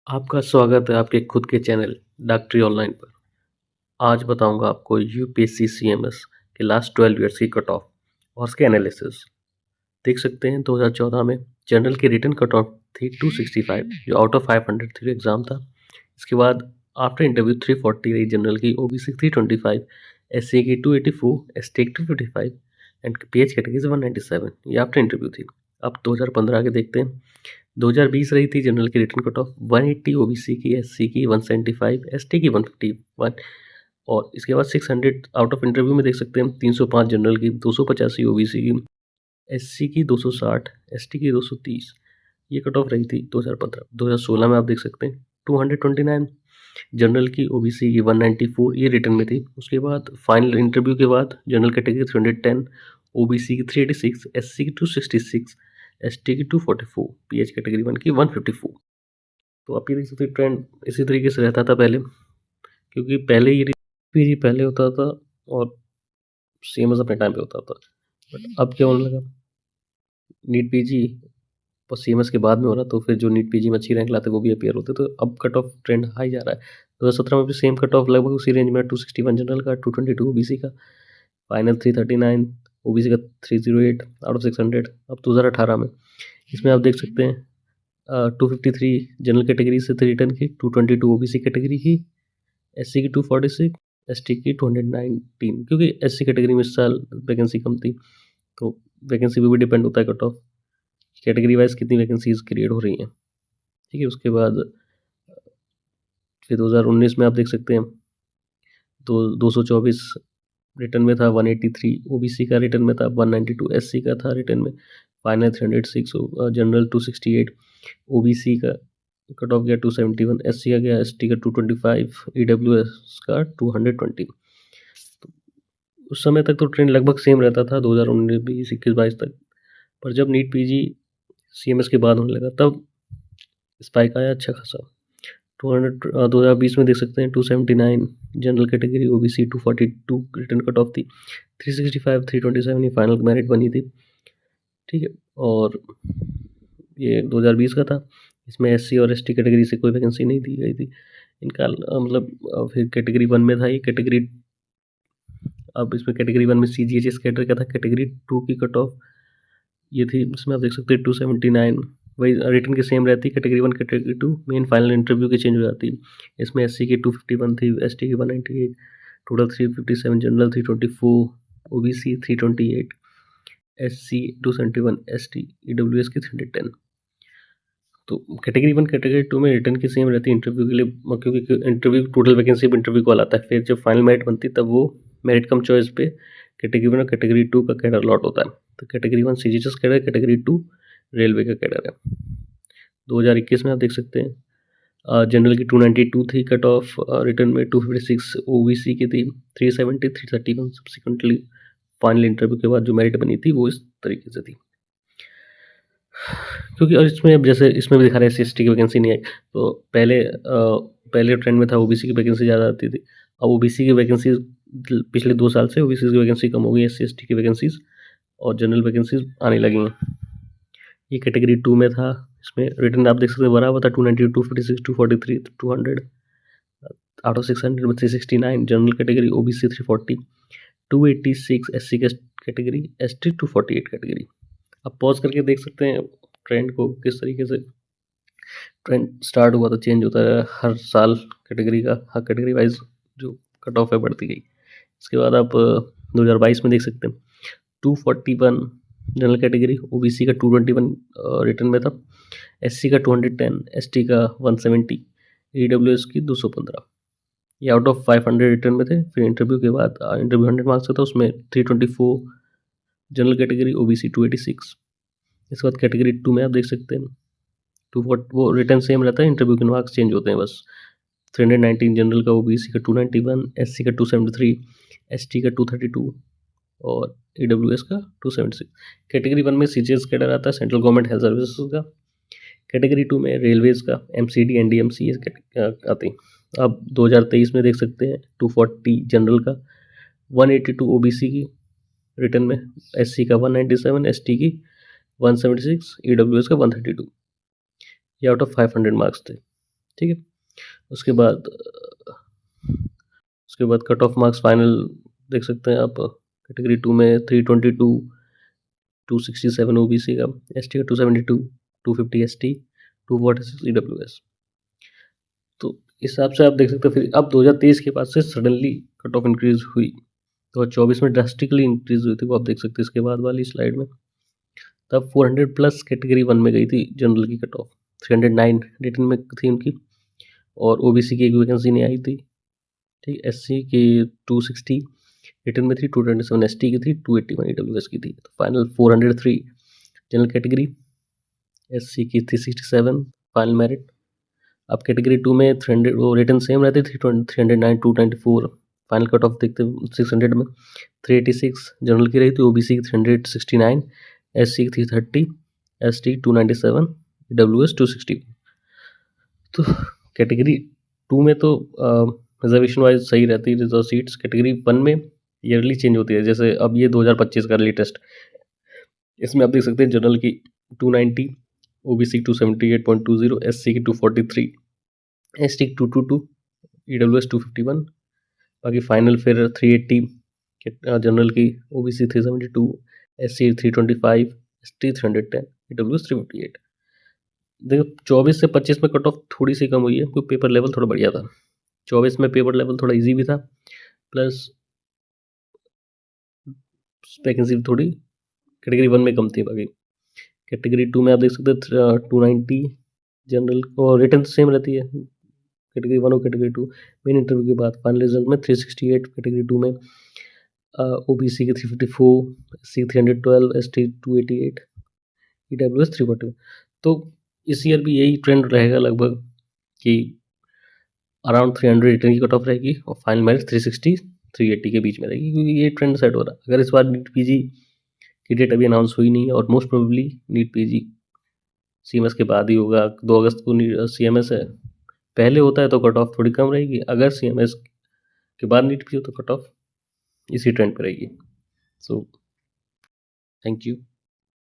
आपका स्वागत है आपके खुद के चैनल डॉक्टरी ऑनलाइन पर। आज बताऊंगा आपको यूपीएससी सीएमएस के लास्ट 12 ईयर्स की कट ऑफ और उसके एनालिसिस। देख सकते हैं 2014 में जनरल की रिटन कट ऑफ थी 265 जो आउट ऑफ 500 थी एग्जाम था। इसके बाद आफ्टर इंटरव्यू 340 रही जनरल की, ओबीसी 325, एससी की 284, एसटी की 255 एंड पीएच कैटेगरी 197। ये आफ्टर इंटरव्यू थी। अब 2015 के देखते हैं। 2020 रही थी जनरल की रिटन कट ऑफ 180 ओबीसी की, एससी की 175, एसटी की 151 और इसके बाद 600 आउट ऑफ इंटरव्यू में देख सकते हैं 305 जनरल की, 285 ओबीसी की, एससी की 260, एसटी की 230। ये कट ऑफ रही थी 2015। 2016 में आप देख सकते हैं 229 जनरल की, ओबीसी की 194, ये रिटर्न में थी। उसके बाद फाइनल इंटरव्यू के बाद जनरल कैटेगरी 310, ओबीसी की 386, एससी की 266, एसटी की 244, पीएच कैटेगरी 1 की 154। तो आप ये देख सकते ट्रेंड इसी तरीके से रहता था पहले, क्योंकि पहले ये पीजी पहले होता था और सीएमएस अपने टाइम पे होता था। बट अब क्या होने लगा, नीट पीजी और सीएमएस के बाद में हो रहा, तो फिर जो नीट पीजी में अच्छी रैंक लाते वो भी अपीयर होते, तो अब कट ऑफ ट्रेंड हाई जा रहा है। 2017 में भी सेम कट ऑफ लगभग उसी रेंज में, 261 जनरल का, 222 ओबीसी का, फाइनल 339, ओबीसी का 308 आउट ऑफ 600। अब 2018 में इसमें आप देख सकते हैं 253 जनरल कैटेगरी से थी रिटर्न की, 222 ओबीसी कैटेगरी की, एससी की 246, एसटी की 219, क्योंकि एससी कैटेगरी में इस साल वैकेंसी कम थी, तो वैकेंसी पे भी डिपेंड होता है कट ऑफ, कैटेगरी वाइज कितनी वैकेंसीज क्रिएट हो रही हैं। ठीक है, उसके बाद फिर 2019 में आप देख सकते हैं तो 224 रिटर्न में था, 183 ओबीसी का रिटर्न में था, 192 एससी का था रिटर्न में, फाइनल 306, जनरल 268, ओबीसी का कट ऑफ गया 271, एससी का गया, एसटी का 225, ईडब्ल्यूएस का 220। तो उस समय तक तो ट्रेंड लगभग सेम रहता था 2019, 20, 21, 22 तक। पर जब नीट पीजी सीएमएस के बाद होने लगा तब स्पाइक आया अच्छा खासा। 2020 में देख सकते हैं 279 general category, OBC 242 return cut off थी, 365, 327 ये फाइनल मेरिट बनी थी। ठीक है, और ये 2020 का था। इसमें एससी और एसटी कैटेगरी से कोई वैकेंसी नहीं दी गई थी इनका, मतलब फिर कैटेगरी 1 में था ये कैटेगरी। अब इसमें कैटेगरी 1 में सीजीएचएस कैडर का था, कैटेगरी 2 की कट ऑफ ये थी। इसमें आप देख सकते हैं 279, वही रिटर्न की सेम रहती, category 1 category 2, main final interview की चेंज हो जाती। इसमें एससी की 251 थी, एसटी की 198, total 357, general 324, OBC 328, SC 271, ST EWS की 310। तो कैटेगरी 1 कैटेगरी 2 में रिटर्न की सेम रहती है इंटरव्यू के लिए, क्योंकि interview total vacancy interview call आता है, फिर जब फाइनल मेरिट बनती तब वो मेरिट कम चॉइस पे कैटेगरी 1 और कैटेगरी 2 का कैडर लॉट होता है। तो category 1 CGHS cadre, category 2 railway का कैडर है। 2021 में आप देख सकते हैं जनरल की 292 थी कट ऑफ, रिटर्न में 256 ओबीसी की थी, 370, 331 सब्सिक्वेंटली फाइनल इंटरव्यू के बाद जो मेरिट बनी थी वो इस तरीके से थी। क्योंकि और इसमें अब जैसे इसमें भी दिखा रहे हैं एससी की वैकेंसी नहीं आई, तो पहले ट्रेंड में था ओबीसी की वैकेंसी ज़्यादा आती थी। अब ओबीसी की वैकेंसी पिछले 2 साल से ओबीसी की वैकेंसी कम हो गई, एससी एसटी की वैकेंसीज और जनरल वैकेंसीज आने लगी हैं। ये कैटेगरी 2 में था, इसमें रिटर्न आप देख सकते हैं बराबर था, 290, 256, 243, 200 आउट ऑफ 600 में 369 general category, OBC 340, 286 SC category, ST 248 category. अब पॉज करके देख सकते हैं ट्रेंड को किस तरीके से ट्रेंड स्टार्ट हुआ था, चेंज होता है हर साल कैटेगरी का, हर कैटेगरी वाइज जो कट ऑफ है बढ़ती गई। इसके बाद आप 2022 में देख सकते हैं 241 जनरल कैटेगरी, ओबीसी का 221 रिटर्न में था, एससी का 210, एसटी का 170, ईडब्ल्यूएस की 215। ये आउट ऑफ 500 रिटर्न में थे। फिर इंटरव्यू के बाद इंटरव्यू 100 मार्क्स का था, उसमें 324 जनरल कैटेगरी, ओबीसी 286। इसके बाद कैटेगरी 2 में आप देख सकते हैं वो रिटर्न सेम रहता है, इंटरव्यू के मार्क्स चेंज होते हैं बस। 319 जनरल का, ओबीसी का 291, एससी का 273, एसटी का 232 और ईडब्ल्यूएस का 276। कैटेगरी 1 में सीजीएस कैडर आता है, सेंट्रल गवर्नमेंट हेल्थ सर्विसेज का। कैटेगरी 2 में रेलवेज का, एमसीडी, एनडीएमसी आती। अब 2023 में देख सकते हैं 240 जनरल का, 182 ओबीसी की रिटर्न में, एससी का 197, एसटी की 176, ईडब्ल्यूएस का 132। ये आउट ऑफ 500 मार्क्स थे। ठीक है। उसके बाद कट ऑफ मार्क्स फाइनल देख सकते हैं आप। कैटेगरी 2 में 322, 267 ओबीसी का, एसटी का 272, 250 एसटी, 246 ईडब्ल्यूएस। तो इस हिसाब से आप देख सकते हो। फिर अब 2023 के बाद से सडनली कट ऑफ इंक्रीज हुई, 2024 में ड्रास्टिकली इंक्रीज हुई थी, वो आप देख सकते हैं इसके बाद वाली स्लाइड में। तब 400 प्लस कैटेगरी 1 में गई थी जनरल की कट ऑफ, 309 रिटर्न में थी उनकी, और ओबीसी की एक वैकेंसी नहीं आई थी। ठीक, एससी की 260 रिटर्न में थी, 227 एसटी की थी, 281 ईडब्ल्यूएस की थी। तो फाइनल 403 जनरल कैटेगरी, एससी की 367 फाइनल मेरिट। अब कैटेगरी 2 में 300 वो रिटर्न सेम रहती थी, 309, 294 फाइनल कट ऑफ देखते 600 में 386 जनरल की रही थी, ओबीसी की 369, एससी की 330, एसटी 297, ईडब्ल्यूएस 260। तो कैटेगरी 2 में तो रिजर्वेशन वाइज सही रहती है रिजर्व सीट्स। कैटेगरी 1 में ईयरली चेंज होती है, जैसे अब ये 2025 का लेटेस्ट, इसमें आप देख सकते हैं जनरल की 290, ओबीसी 278.20, एससी की 243, एसटी की 222, ईडब्ल्यूएस 251। बाकी फाइनल फिर 380 जनरल की, ओबीसी 372, एससी 325, एसटी 310, ईडब्ल्यूएस 358। देखो 24 से 25 में कट ऑफ थोड़ी सी कम हुई है, क्योंकि पेपर लेवल थोड़ा बढ़िया था। 24 में पेपर लेवल थोड़ा इजी भी था, प्लस वैकेंसी भी थोड़ी कैटेगरी 1 में कम थी। बाकी कैटेगरी 2 में आप देख सकते हैं 290 जनरल, और रिटर्न सेम रहती है कैटेगरी 1 और कैटेगरी 2। मेन इंटरव्यू के बाद फाइनल रिजल्ट में 368 कैटेगरी 2 में, ओबीसी की 354, एससी 312, एसटी 288, ईडब्ल्यूएस 340। तो इस ईयर भी यही ट्रेंड रहेगा लगभग, कि अराउंड 300 रिटर्न की कट ऑफ रहेगी, और फाइनल मेरिट 360 380 के बीच में रहेगी, क्योंकि ये ट्रेंड सेट हो रहा है। अगर इस बार नीट पीजी की डेट अभी अनाउंस हुई नहीं है, और most probably NEET PG CMS के बाद ही होगा। 2 अगस्त को सीएमएस है, पहले होता है तो कट ऑफ थोड़ी कम रहेगी। अगर सीएमएस के बाद नीट पीजी हो तो कट ऑफ इसी ट्रेंड पर रहेगी। So thank you.